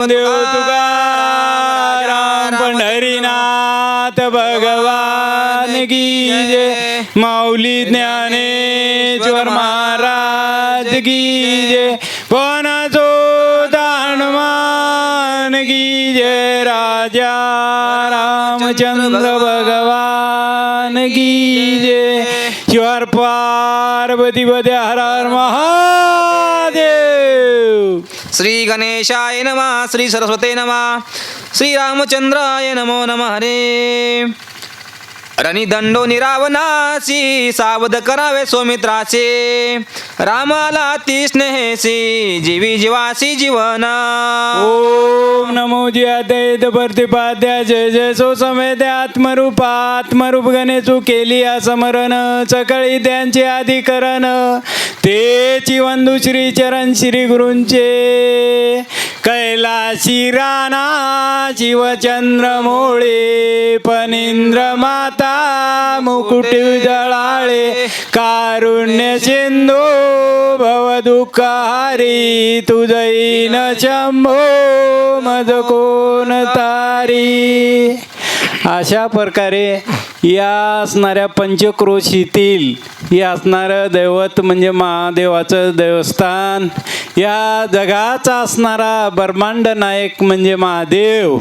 देव तुकाराम पंढरीनाथ भगवान की जय. माऊली ज्ञानेश्वर महाराज की जय. पवनाचो हनुमान की जय. राजा रामचंद्र भगवान की जय. शिवार पार्वती पदे हर हर महादेव. श्री गणेशाय नमः. श्री सरस्वते नमः. श्री रामचंद्राय नमो नमः. हरे रणिदंडो निरावनासी सावध करावे सौमित्राचे. रामाला ती स्नेहेसी जीवी जीवासी जीवन. ओम नमो जियादेद प्रतिपाद्या जय जय सो समेत आत्मरूप आत्मरूप गणेशू केली समरण. सकळी त्यांचे अधिकरण तेची वंदू श्री चरण श्री गुरूंचे. कैलाशी राणा शिवचंद्र मोळे फणींद्र माता मुकुट जळाळे. कारुण्य सिंधू भव दुःखहारी तुझई न शंभो मज कोण तारी. अशा प्रकारे या असणाऱ्या पंचक्रोशीतील हे असणारं दैवत म्हणजे महादेवाचं देवस्थान. या जगाचा असणारा ब्रह्मांड नायक म्हणजे महादेव.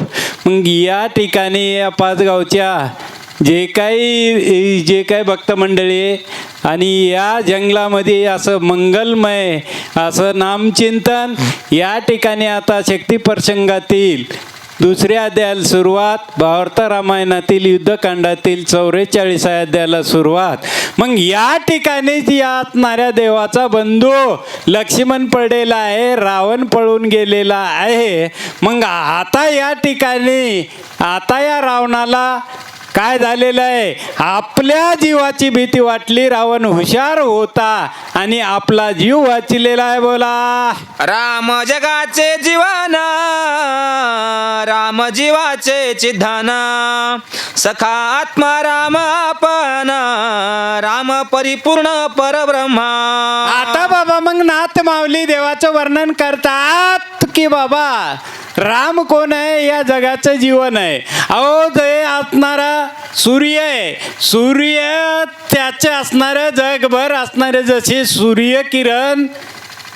मग या ठिकाणी या पाच गावच्या जे काही भक्त मंडळी आहे आणि या जंगलामध्ये असं मंगलमय असं नामचिंतन या ठिकाणी आता शक्ती प्रसंगातील दुसऱ्या अध्यायाला सुरुवात. भावार्थ रामायणातील युद्धकांडातील 44व्या अध्यायाला सुरुवात. मग या ठिकाणीच या असणाऱ्या देवाचा बंधू लक्ष्मण पडलेला आहे. रावण पळून गेलेला आहे. मग आता या ठिकाणी आता या रावणाला काय झालेलं आहे, आपल्या जीवाची भीती वाटली. रावण हुशार होता आणि आपला जीव वाचलेला आहे. बोला राम जगाचे जीवन राम जीवाचे चिधान. सखा आत्मा राम आपण राम परिपूर्ण परब्रह्मा. आता बाबा मग नाथ माऊली देवाचं वर्णन करतात की बाबा राम कोण आहे, या जगाचं जीवन आहे. अहो जे असणारा सूर्य आहे, सूर्य त्याचे असणारं जगभर असणारे जसे सूर्यकिरण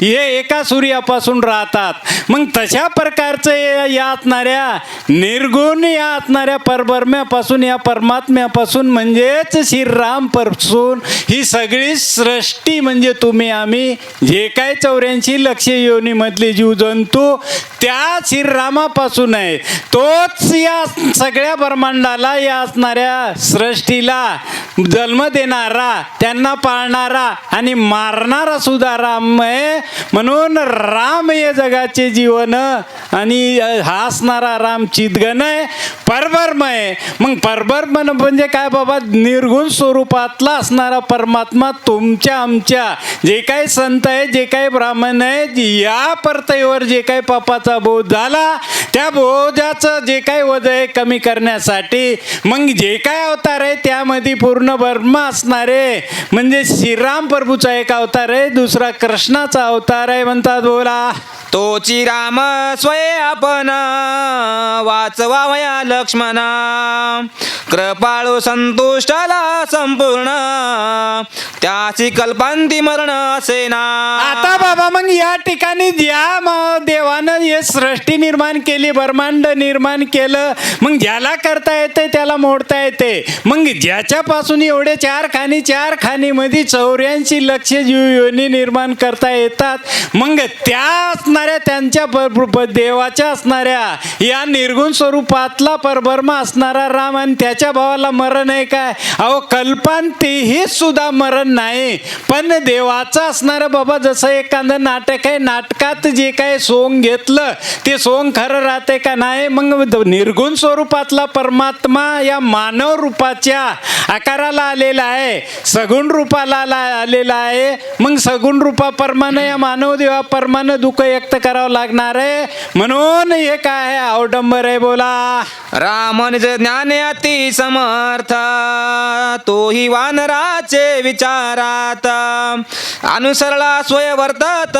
हे एका सूर्यापासून राहतात. मग तशा प्रकारचं या असणाऱ्या निर्गुण या असणाऱ्या परब्रह्म्यापासून या परमात्म्यापासून म्हणजेच श्रीरामपासून ही सगळी सृष्टी म्हणजे तुम्ही आम्ही जे काय 84 लक्ष योनीमधले जीवजंतू त्या श्रीरामापासून आहे. तोच या सगळ्या ब्रह्मांडाला या असणाऱ्या सृष्टीला जन्म देणारा, त्यांना पाळणारा आणि मारणारा सुद्धा राम आहे. म्हणून राम हे जगाचे जीवन आणि हा असणारा राम चितगण आहे, परब्रह्म आहे. मग परब्रह्म म्हणजे काय बाबा, निर्गुण स्वरूपातला असणारा परमात्मा. तुमच्या आमच्या जे काही संत आहे, जे काही ब्राह्मण आहेत, या परतईवर जे काही पापाचा बोध झाला त्या बोधाचं जे काही वजन आहे कमी करण्यासाठी मग जे काय अवतार आहे त्यामध्ये पूर्ण ब्रह्म असणारे म्हणजे श्रीराम प्रभूचा एक अवतार आहे, दुसरा कृष्णाचा अवतार आहे. म्हणतात बोला तोची राम स्वये आपण वाचवावया लक्ष्मणा. कृपाळू संतुष्टाला संपूर्ण त्याची कल्पांती मरण असेना. आता बाबा मग या ठिकाणी ज्या देवानं हे सृष्टी निर्माण केली, ब्रह्मांड निर्माण केलं, मग ज्याला करता येते त्याला मोडता येते. मग ज्याच्यापासून एवढे चार खाणीमध्ये 84 लक्ष जीव योनी निर्माण करता येतात. मग त्या असणाऱ्या त्यांच्या देवाच्या असणाऱ्या या निर्गुण स्वरूपातला परब्रह्म असणारा राम आणि त्याच्या भावाला मरण आहे काय? अहो कल्पांतीही सुद्धा मरण नाही. पण देवाचं असणारं बाबा जसं एखादं नाटक आहे, नाटकात जे काय सोंग घेतलं ते सोंग खरं राहते का नाही. मग निर्गुण स्वरूपातला परमात्मा या मानव रूपाच्या आकाराला आलेला आहे, सगुण रूपाला आलेला आहे. मग सगुण रूपाप्रमाणे या मानव देवाप्रमाणे दुःख व्यक्त करावं लागणार आहे. म्हणून हे काय आहे, अवडंबर आहे. बोला राम निज ज्ञाने अति समर्थ तोही वानराचे विचारात अनुसरला स्वय वर्तत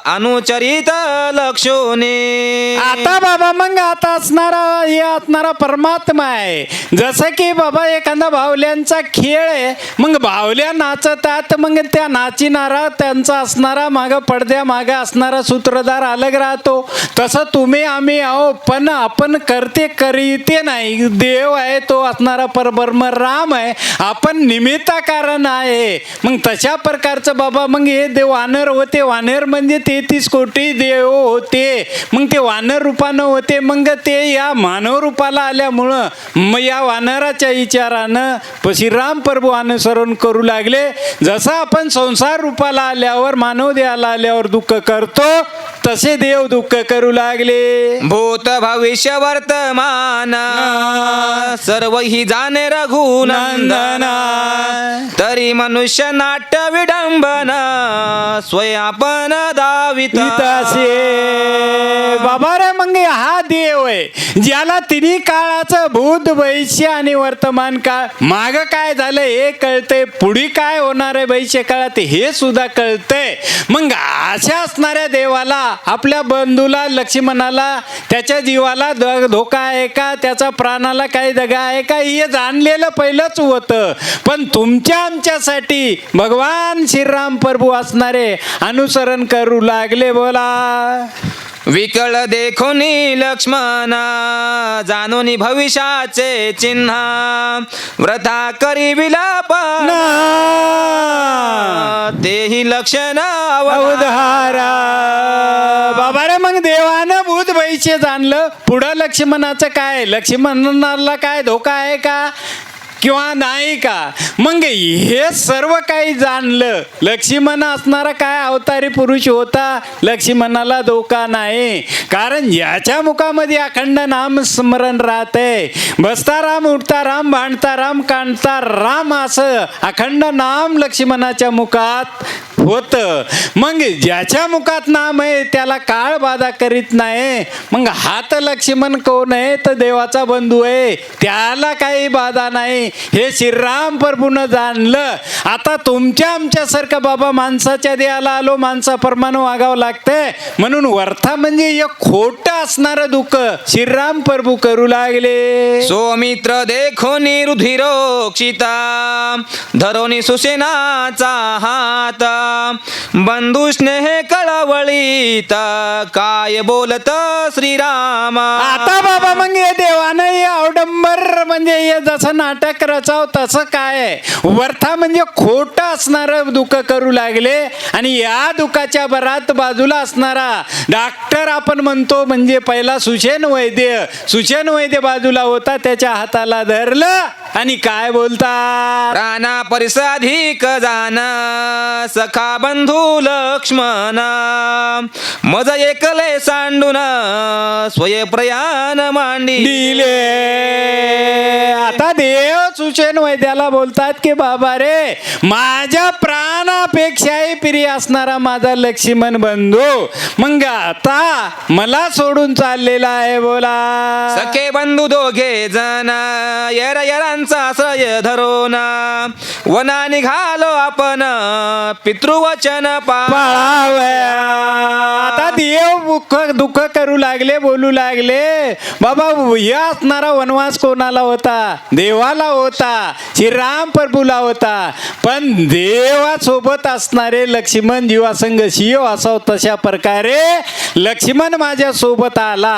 अनुचरित लक्षोने. आता बाबा मग आता असणारा परमात्मा आहे. जसं की बाबा एखादा बाहुल्यांचा खेळ आहे, मग बाहुल्या नाचतात, मग त्या नाचिणारा त्यांचा असणारा माग पडद्या मागे असणारा सूत्रधार अलग राहतो. तसं तुम्ही आम्ही आहो, पण आपण करते करीते नाही. देव आहे तो असणारा परब्रह्म राम आहे, आपण निमित्त कारण आहे. मग तशा प्रकारचं बाबा मग हे देव वानर होते. वानर म्हणजे 33 कोटी देव होते. मग ते वानर रूपानं होते. मग ते या मानव रूपाला आल्यामुळं मग या वानराच्या विचारानं श्रीराम प्रभू अनुसरण करू लागले. जसं आपण संसार रूपाला आल्यावर मानव देहाला आल्यावर दुःख करतो, तसे देव दुःख करू लागले. भूत भविष्य वर्तमान सर्व ही जाणे रघुनंदन तरी मनुष्य नाट्य विडंबन स्वय आपण दावित. बाबा रे मग हा देव आहे ज्याला तिन्ही काळाचं भूत भविष्य आणि वर्तमान काळ माग काय झालं हे कळतंय, पुढे काय होणार आहे भविष्य काळात हे सुद्धा कळतंय. मग अशा असणाऱ्या देवाला आपल्या बंधूला लक्ष्मणाला त्याच्या जीवाला धोका आहे का, त्याचा प्राणाला काही दगा आहे का, हे जाणलेलं पहिलंच होतं. पण तुमच्या आमच्यासाठी भगवान श्रीराम प्रभू असणारे अनुसरण करू लागले. बोला विकळ देखोनी लक्ष्मण जाणोनी भविष्याचे चिन्ह व्रता करी विलाप तेही लक्षण अवधारा. बाबा रे मग देवानं भूत भविष्य जाणलं. पुढं लक्ष्मणाचं काय, लक्ष्मणाला काय धोका आहे का किंवा नाही का. मग हे सर्व काही जाणलं. लक्ष्मण असणारा काय अवतारी पुरुष होता, लक्ष्मणाला धोका नाही. कारण याच्या मुखामध्ये अखंड नाम स्मरण राहते. बसता राम, उठता राम, भांडता राम, कांडता राम, असं अखंड नाम लक्ष्मणाच्या मुखात होतं. मग ज्याच्या मुखात नाम आहे त्याला काळ बाधा करीत नाही. मग हात लक्ष्मण कोण आहे तर देवाचा बंधू आहे, त्याला काही बाधा नाही. हे श्रीराम प्रभूनं जाणलं. आता तुमच्या आमच्यासारखं बाबा माणसाच्या देहाला आलो, माणसाप्रमाणे वागावं लागतंय म्हणून वर्था म्हणजे एक खोटं असणारं दुःख श्रीराम प्रभू करू लागले. सोमित्र देखोनी रुधिरोक्षिता धरोनी सुसेनाचा हात बंधू स्नेह कळवळीत काय बोलत श्रीराम. आता बाबा मग हे देवानं हे अवडंबर म्हणजे हे जसं नाटक रचाव तसं काय वर्था म्हणजे खोटं असणारं दुःख करू लागले. आणि या दुःखाच्या बरात बाजूला असणारा डॉक्टर आपण म्हणतो म्हणजे पहिला सुषेण वैद्य बाजूला होता, त्याच्या हाताला धरलं आणि काय बोलतात, प्राणा परिसाधिक जाण सखा बंधू लक्ष्मण मज एकले सांडून स्वय प्रयाण मांडी दिले. आता देव सुषेण वैद्याला बोलतात की बाबा रे माझ्या प्राणापेक्षाही प्रिय असणारा माझा लक्ष्मण बंधू मग आता मला सोडून चाललेला आहे. बोला सखे बंधू दोघे जण येरांचा आश्रय धरून वना निघालो आपण पितृवचन पाळावया. आता देव दुःख करू लागले, बोलू लागले बाबा या असणारा वनवास कोणाला होता, देवाला होता, श्रीराम प्रभूला होता. पण देवासोबत असणारे लक्ष्मण जीवासंग शिव असाव तशा प्रकारे लक्ष्मण माझ्या सोबत आला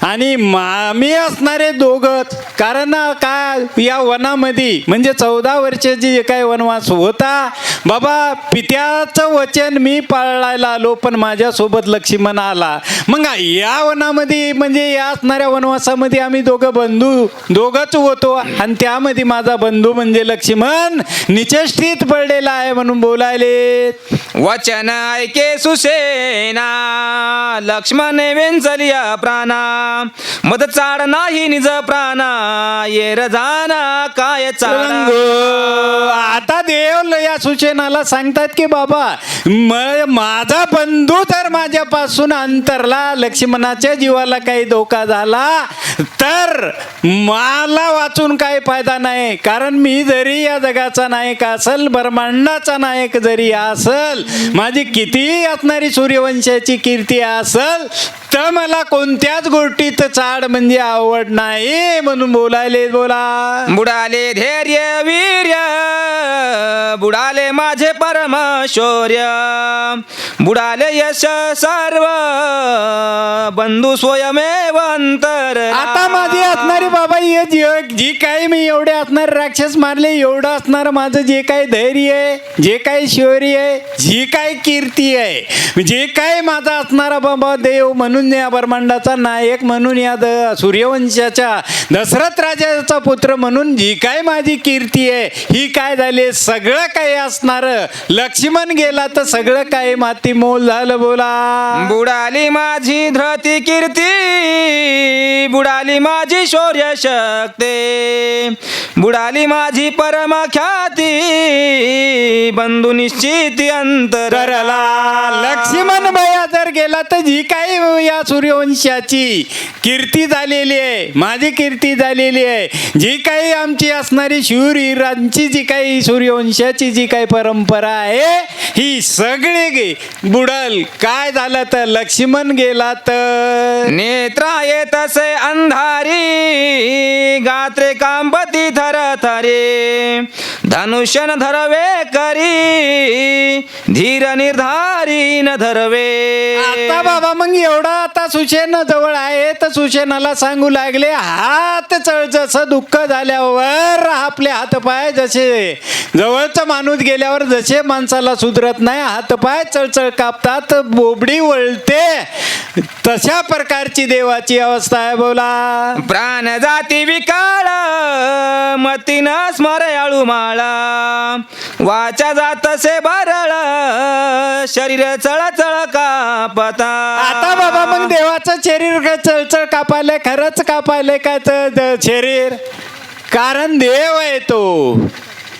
आणि मी असणारे दोघच. कारण काय या वनामध्ये म्हणजे 14 वर्षाची जे काही वनवास होता बाबा पित्याचं वचन मी पाळायला आलो पण माझ्यासोबत लक्ष्मण आला. मग या वनामध्ये म्हणजे या असणाऱ्या वनवासामध्ये आम्ही दोघच होतो आणि त्यामध्ये माझा बंधू म्हणजे लक्ष्मण निचेष्टित पडलेला आहे म्हणून बोलायले. वचन ऐके सुसेना लक्ष्मण वेंचलिया प्राणा मद चाड नाही निज प्राणा येर जाना काय चाड. आता देव या सूचनाला सांगतात की बाबा माझा बंधू तर माझ्यापासून अंतरला, लक्ष्मणाच्या जीवाला काही धोका झाला तर मला वाचून काही फायदा नाही. कारण मी जरी या जगाचा नायक असल, ब्रह्मांडाचा नायक जरी असल, माझी कितीही असणारी सूर्यवंशाची कीर्ती असल, तर मला कोणत्याच गोष्टीत चाड म्हणजे आवड नाही. म्हणून बोला बुडाले धैर्य वीर्य, बुडाले माझे परम शौर्य, बुडाले यश सर्व, बंधू स्वयमेव अंतर. आता माझी असणारी बाबा जी काही मी एवढे असणारे राक्षस मारले, एवढं असणार माझं जे काही धैर्य आहे, जे काही शौर्य आहे, जी काही कीर्ती आहे, जे काही माझा असणारा बाबा देव म्हणून या ब्रह्मांडाचा नायक म्हणून या सूर्यवंशाच्या दशरथ राजाचा पुत्र म्हणून जी काय माझी कीर्ती आहे, ही काय झाले सगळं काही असणार. लक्ष्मण गेला तर सगळं काही माती मोल झालं. बोला बुडाली माझी धृती कीर्ती, बुडाली माझी शौर्य शक्ती, बुडाली माझी परम ख्याती, बंधू निश्चित अंतर. लक्ष्मण भया जर गेला तर जी काही या सूर्यवंशाची कीर्ती झालेली आहे, माझी कीर्ती झालेली आहे, जी काही आमची असणारी शूरवीरांची जी काही सूर्यवंशाची जी काही परंपरा आहे, ही सगळी बुडल. काय झालं तर लक्ष्मण गेला तर नेत्रा येत असे अंधारी, गात्रे कांबती थर थरे, धनुष्यन धरवे करी, धीर निर्धारी न धरवे. आता बाबा मग एवढा आता सुशेन जवळ आहे तर सुशेनाला सांगू लागले, हात चळ, जसं दुःख झाल्यावर आपले हातपाय जसे जवळचा माणूस गेल्यावर जसे माणसाला सुधरत नाही, हातपाय चळचळ कापतात, बोबडी वळते, तशा प्रकारची देवाची अवस्था आहे. बोला प्राण जाती विकाळ, मतीन स्मरयाळू माळा, वाचा जातसे बरळ, शरीर चळचळ कापता. आता बाबा मग देवाचं शरीर चळचळ कापायले, खरंच कापायले काय तर शरीर, कारण देव आहे तो.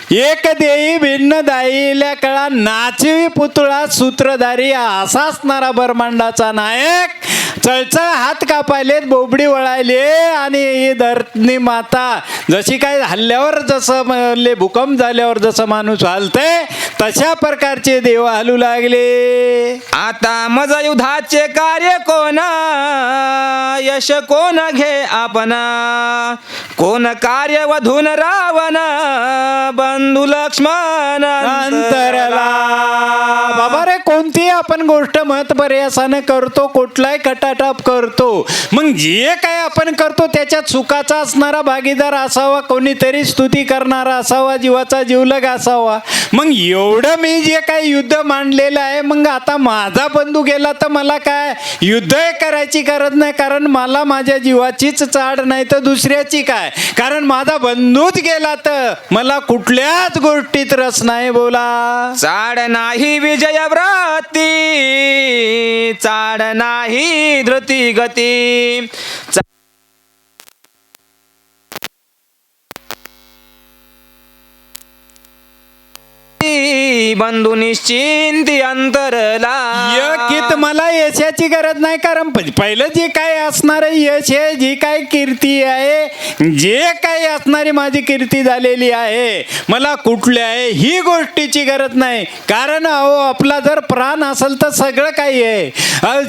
एक देई भिन्न दाईल्या कळा, नाचवी पुतळा सूत्रधारी, असा असणारा ब्रह्मांडाचा नायक चळचळ हात कापायलेत, बोबडी वळायले, आणि ही धरणी माता जशी काही हल्ल्यावर जसं म्हणले भूकंप झाल्यावर जसं माणूस हलतंय तशा प्रकारचे देव हलू लागले. आता मज युद्धाचे कार्य कोण, यश कोण घे आपण, कोण कार्य वधून रावण, बंधू लक्ष्मण अंतरला. बाबा रे कोणती आपण गोष्ट मत प्रयासाने करतो, कुठलाही खटाटप करतो, मग जे काय आपण करतो त्याच्यात सुखाचा असणारा भागीदार असावा, कोणीतरी स्तुती करणारा असावा, जीवाचा जीवलग असावा. मग एवढं मी जे काही युद्ध मांडलेलं आहे, मग आता माझा बंधू गेला तर मला काय युद्ध करायची गरज नाही, कारण मला माझ्या जीवाचीच चाड नाही तर दुसऱ्याची काय, कारण माझा बंधूच गेला तर मला कुठल्याच गोष्टीत रस नाही. बोला चाड नाही विजय व्रती, चाड नाही धृती गती, बंधू निश्चिंती अंतरला. यकित मला यशाची गरज नाही, कारण पहिलं जे काय असणार यश आहे, जी काय कीर्ती आहे, जे काही असणारी माझी कीर्ती झालेली आहे, मला कुठल्याही ही गोष्टीची गरज नाही. कारण अहो आपला जर प्राण असेल तर सगळं काही आहे.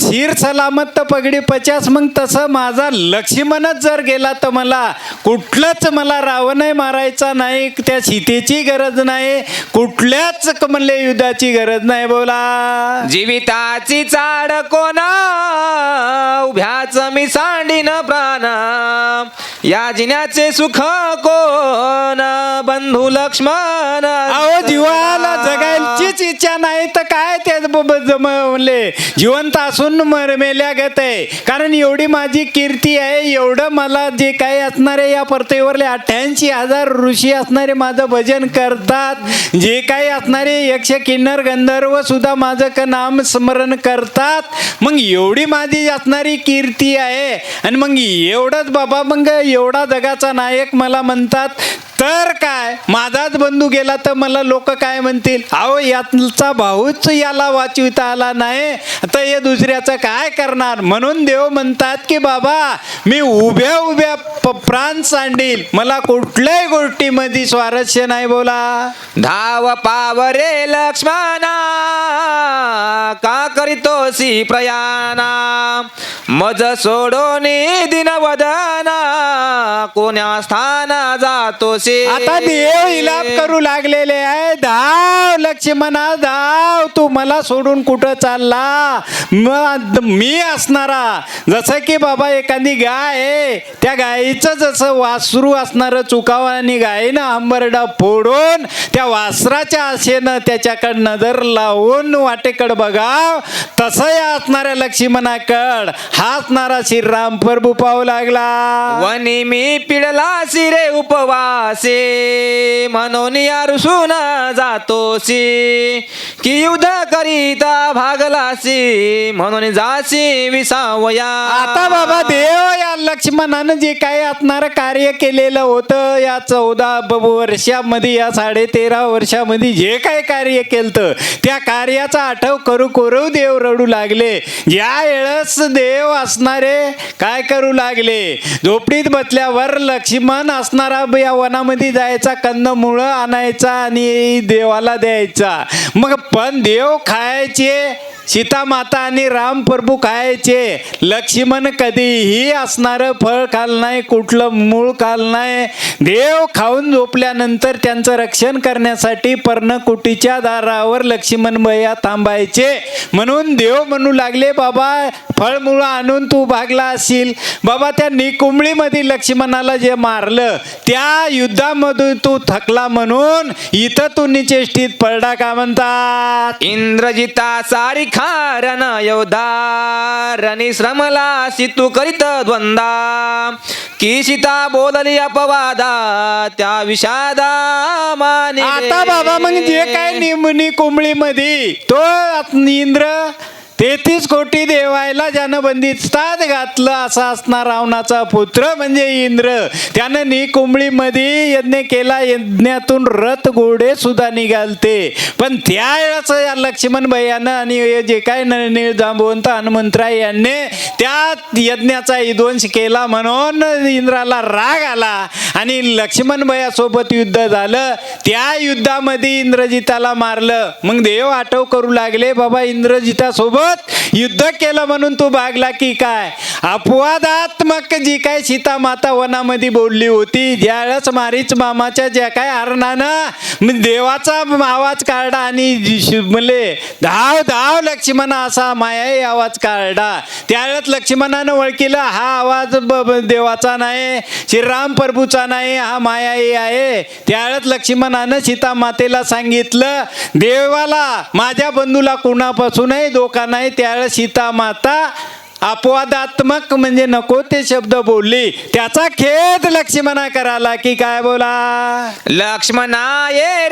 शिर सलामत तर पगडी 50. मग तसं माझा लक्ष्मणच जर गेला तर मला कुठलंच, मला रावणही मारायचा नाही, त्या सीतेची गरज नाही, कुठल्याच म्हणले युद्धाची गरज नाही. बोला जीविताची चाड कोणा, उभ्याच मी सांडीन प्राण, या जिन्याचे सुख कोण, बंधू लक्ष्मण. अहो जीवाला जगायचीच इच्छा नाही तर काय ते म्हणले जिवंत असून मेल्या गत आहे. कारण एवढी माझी कीर्ती आहे, एवढं मला जे काही असणारे या पृथ्वीवरले 88,000 ऋषी असणारे माझं भजन करतात, जे काही असणारे यक्ष किन्नर गंधर्व सुद्धा माझं नाम स्मरण करतात. मग एवढी माझी असणारी कीर्ती आहे, आणि मग एवढंच बाबा, मग एवढा जगाचा नायक मला म्हणतात, तर काय माझाच बंधू गेला तर मला लोक काय म्हणतील, अहो याचा भाऊच याला वाचविता आला नाही तर हे दुसऱ्याचं काय करणार. म्हणून देव म्हणतात की बाबा मी उभ्या उभ्या प्राण सांडील, मला कुठल्याही गोष्टीमध्ये स्वारस्य नाही. बोला धाव पावरे लक्ष्मणा का करीतोसी प्रयाणा मज सोडून दिनवदना कोण्या स्थाना जातोसी. आता देव इलाप करू लागलेले आहे, धाव लक्ष्मणा धाव, तू मला सोडून कुठं चालला. मी असणारा जसं की बाबा एखादी गाय आहे, त्या गायीचं जसं वासरू असणारं चुकावं आणि गायीनं हंबरडा फोडून त्या वासराच्या आशेनं त्याच्याकडे नजर लावून वाटेकड बघाव, तसं या असणाऱ्या लक्ष्मणाकड हा असणारा श्रीराम प्रभू पाहू लागला. वनी मी पिडला सिरे उपवासे म्हणून यारुसून जातोसी की युद्ध करीता भागलासी म्हणून जासी विसावया. आता बाबा देव या लक्ष्मणानं जे काही असणार कार्य केलेलं होतं या 14 वर्षामध्ये, या 13.5 वर्षामध्ये जे काही कार्य केलं त्या कार्याचा आठव करू करू देव रडू लागले. ज्या वेळेस देव असणारे काय करू लागले, झोपडीत बसल्यावर लक्ष्मण असणारा या वनामध्ये जायचा, कंदमुळं आणायचा आणि देवाला द्यायचा. मग पण देव खायचे, सीता माता आणि राम प्रभू खायचे. लक्ष्मण कधीही असणारं फळ खाल नाही, कुठलं मूळ खाल नाही. देव खाऊन झोपल्यानंतर त्यांचं रक्षण करण्यासाठी पर्णकुटीच्या दारावर लक्ष्मण भैया थांबायचे. म्हणून देव म्हणू लागले, बाबा फळमुळं आणून तू भागला असशील. बाबा त्या निकुंबळीमध्ये लक्ष्मणाला जे मारलं त्या युद्धामधून तू थकला म्हणून इथं तू निचेष्टीत पडला का म्हणतात. इंद्रजिता सारी खारन योद्धा रणी श्रमला सितू करीत द्वंदा की सीता बोलली अपवादा त्या विषादा माने. आता बाबा मग जे काय निमणी कोंबळीमध्ये तो इंद्र 33 कोटी देवायला ज्यानं बंदिस्तात घातलं असा असणार रावणाचा पुत्र म्हणजे इंद्र, त्यानं निकुंबळीमध्ये यज्ञ केला. यज्ञातून रथ घोडे सुद्धा निघालते. पण त्यावेळेस या लक्ष्मण भैयानं आणि जे काय नीळ जांबवंत हनुमंतराय यांनी त्या यज्ञाचा विध्वंस केला म्हणून इंद्राला राग आला आणि लक्ष्मण भैयासोबत युद्ध झालं. त्या युद्धामध्ये इंद्रजिताला मारलं. मग देव आठव करू लागले, बाबा इंद्रजितासोबत युद्ध केलं म्हणून तू भागला की काय. अपवादात्मक जी काय सीता माता वनामध्ये बोलली होती, ज्यावेळेस मारीच मामाच्या ज्या काय हरणानं देवाचा आवाज काढला आणि म्हणले धाव धाव लक्ष्मणा असा मायाही आवाज काढला. त्यावेळेस लक्ष्मणानं ओळखीला हा आवाज देवाचा नाही, श्रीराम प्रभूचा नाही, हा मायाही आहे. त्यावेळेस लक्ष्मणानं सीता मातेला सांगितलं, देवाला माझ्या बंधूला कुणापासूनही धोका नाही. त्यावेळेस सीता माता अपवादात्मक म्हणजे नको ते शब्द बोलली. त्याचा खेद लक्ष्मणा कराला की काय बोला, लक्ष्मणा ये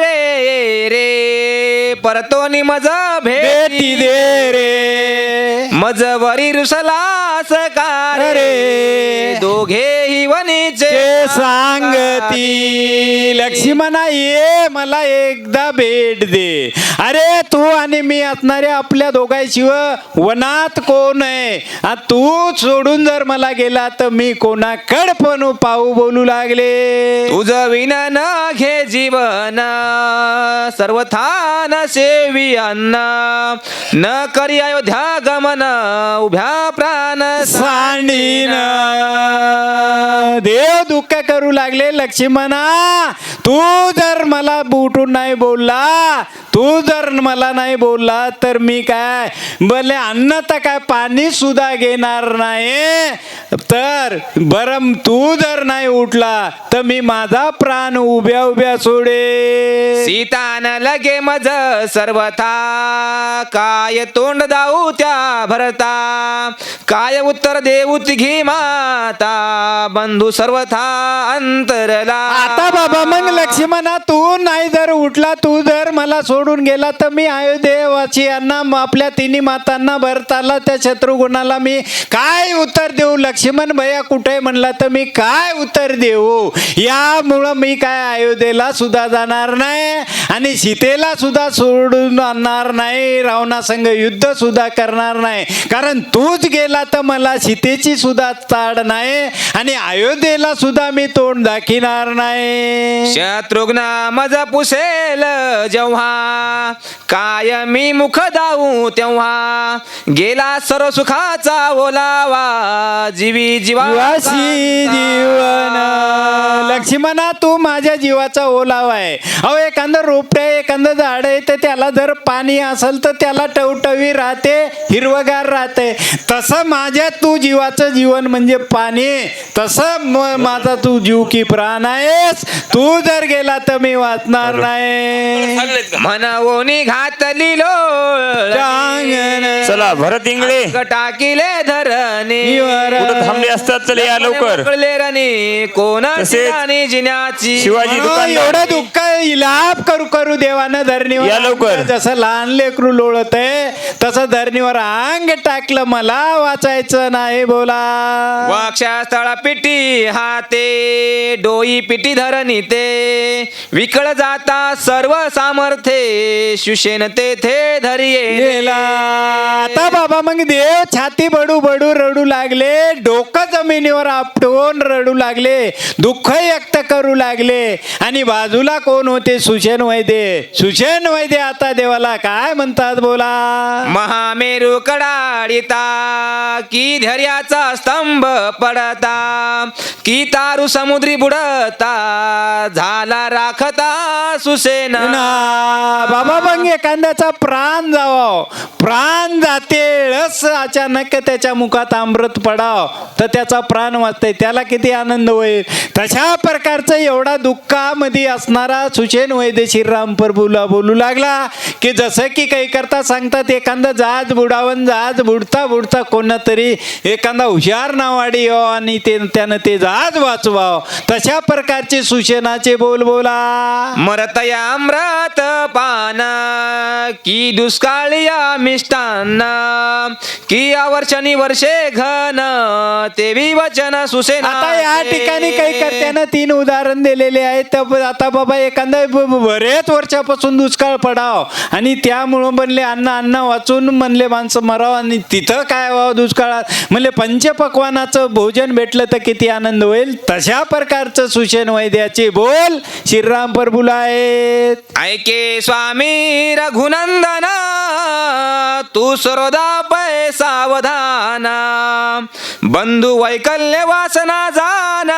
रे परतोनी मज भेटी दे रे, मज वरी रुसलास कार रे दोघेही वनीचे सांगती. लक्ष्मणा ये मला एकदा भेट दे. अरे तू आणि मी असणारे आपल्या दोघांशिवाय वनात कोण आहे. तू सोडून जर मला गेला तर मी कोणाकड पण पाहू बोलू लागले. तुझ विना न घे जीवन सर्वथा न सेवी अन्न न करी अयोध्या गमन उभ्या प्राण सांडीन. देव दुःख करू लागले, लक्ष्मणा तू जर मला बुटून नाही बोलला, तू जर मला नाही बोलला तर मी काय भले अन्न तर काय पाणी सुद्धा घेणार नाही. तर बरं तू जर नाही उठला तर मी माझा प्राण उभ्या उभ्या सोडे. सीतान लगे मज सर्वथा काय तोंड दाऊ त्या भरता काय उत्तर देऊ तिघी माता बंधू सर्वथा अंतरला. आता बाबा मग लक्ष्मणा तू नाही जर उठला, तू जर मला सोडून गेला तर मी अयोध्येवासियांना आपल्या तिन्ही मातांना भरताला त्या शत्रुघ्नाला मी काय उत्तर देऊ? लक्ष्मण भैया कुठे म्हणला तर मी काय उत्तर देऊ? यामुळं मी काय अयोध्येला सुद्धा जाणार नाही आणि सीतेला सुद्धा सोडून आणणार नाही, रावणासंग युद्ध सुद्धा करणार नाही. कारण तूच गेला तर मला सीतेची सुद्धा ताड नाही आणि अयोध्येला सुद्धा मी तोंड दाखिणार नाही. शत्रुघ्न मज पुसेल जेव्हा, काय मी मुख दाऊ तेव्हा, गेला सर्व सुखाचा ओलावा, जीवी जीवाशी जीवन. लक्ष्मणा तू माझ्या जीवाचा ओलावा आहे. अहो एखादं रोपटे एखादं झाड आहे तर त्याला जर पाणी असेल तर त्याला टवटवी राहते, हिरवगार राहते. तसं माझ्या तू जीवाचं जीवन म्हणजे पाणी, तसं माझा तू जीव की प्राण आहेस. तू जर गेला तर मी वाचणार नाही. म्हणवोनी घातली लोळ, चला भरत इंगळे टाकिले धरणी, कुठं थांबले असतात तर या लवकर. रणी कोण तसेच जिन्याची. शिवाजी दुकानदार. एवढं दुःख इलाप करू करू देवानं धरणीवर या लवकर. जसं लहान लेकरू लोळत आहे तसं धरणीवर अंग टाकलं, मला वाचायचं नाही. बोला वक्षस्थळ पिटी हाते, डोई पिटी धरणी ते, विकळ जाता सर्व सामर्थ्ये, शुशेन तेथे धरिये गेला. आता बाबा मग देव छाती बडू बडू रडू लागले, डोकं जमिनीवर आपटून रडू लागले, दुःख व्यक्त करू लागले. आणि बाजूला कोण होते? सुशेन वैद्य. सुशेन वैद्य आता देवाला काय म्हणतात? बोला महामेरू कडाडिता, की धैर्याचा स्तंभ पडता, की तारू समुद्री बुडता, झाला राखता सुसेन. बाबा मग एखाद्याचा प्राण जावाव, प्राण जाते रस अचानक त्याच्या मुखात अमृत पडाव तर त्याचा प्राण वाचते, त्याला किती आनंद होईल. तशा प्रकारचं एवढा दुःखामध्ये असणारा सुशेन वैद्य श्रीराम प्रभूला बोलू लागला की जसं की काही करता सांगतात एखादं जहाज बुडावं, जहाज बुडता बुडता कोणतरी एखादा हुशार नावाडी यावं आणि त्यानं ते जहाज वाचवाव. तशा प्रकारचे सुशेनाचे बोल बोला. मरतया अमृत पान, की दुष्काळिया मिष्टान्न, की अवर्षणी वर्षे घन, तेवी वचन सुसेन. आता या ठिकाणी काही करत्यानं 3 उदाहरण दिलेले आहेत. तर आता बाबा एखादा बरेच वर्षापासून दुष्काळ पडाव आणि त्यामुळं म्हणले अन्न वाचून म्हणले माणसं मराव आणि तिथं काय व्हावं दुष्काळात, म्हणले पंचपक्वानाचं भोजन भेटलं तर किती आनंद होईल. तशा प्रकारचं सुशेन वैद्याचे बोल श्रीराम प्रभूला आहेत. ऐके स्वामी रघुनंदन, तू सरोदा पै सावधान, बंधू वैकल्य वासना जान,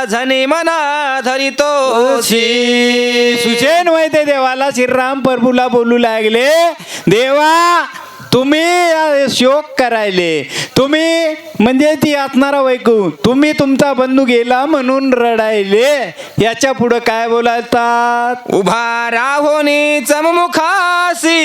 झनी मना धरितो. सुशेन वैद्य देवाला श्रीराम प्रभूला बोलू लागले, देवा तुम्ही शोक करायले, तुम्ही म्हणजे ती असणारा वैकू, तुम्ही तुमचा बंधू गेला म्हणून रडायले. याच्या पुढं काय बोलतात? उभा राहोनी चममुखासी,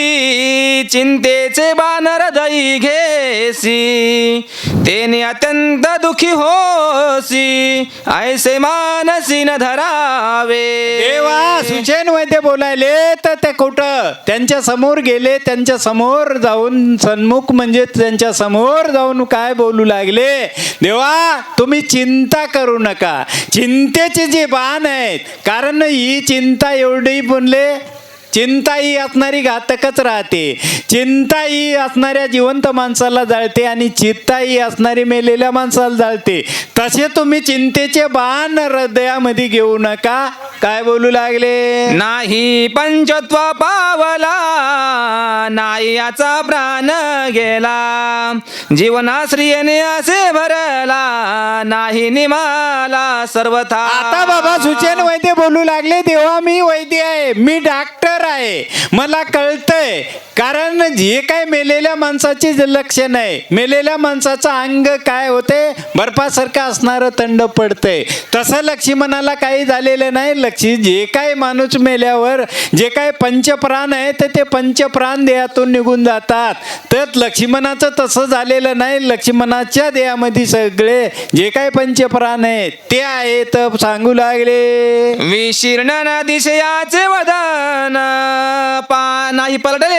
चिंतेचे बानर दई घेसी, तेने अत्यंत दुखी होसी, ऐसे मानसी न धरावे. देवा सुशेन वैद्य बोलायले तर ते कुठं त्यांच्या समोर गेले, त्यांच्या समोर जाऊन सन्मुख म्हणजे त्यांच्या समोर जाऊन काय बोलू लागले, देवा तुम्ही चिंता करू नका. चिंतेचे जे बाण आहेत, कारण ही चिंता एवढी बनले, चिंता ही असणारी घातकच राहते. चिंता ही असणाऱ्या जिवंत माणसाला जाळते आणि चिंता ही असणारी मेलेल्या माणसाला जाळते. तसे तुम्ही चिंतेचे बाण हृदयामध्ये घेऊ नका. काय बोलू लागले? नाही पंचत्व पावला, नाही याचा प्राण गेला, जीवनाश्रियने असे भरला, नाही निमाला सर्वथा. आता बाबा सुशेन वैद्य बोलू लागले, देवा मी वैद्य आहे, मी डॉक्टर आहे, मला कळतंय. कारण जे काय मेलेल्या माणसाची लक्षण आहे, मेलेल्या माणसाचं अंग काय होते, बर्फासारखं असणारं थंड पडतंय. तसं लक्ष्मणाला काही झालेलं नाही. जे काय माणूस मेल्यावर जे काय पंचप्राण आहे तर ते पंचप्राण देहातून निघून जातात. तर लक्ष्मणाचं तसं झालेलं नाही. लक्ष्मणाच्या देहामध्ये सगळे जे जे काही पंचप्राण आहे ते आहेत सांगू लागले. विशीर्ण दिशयाचे वदन नाही पलटले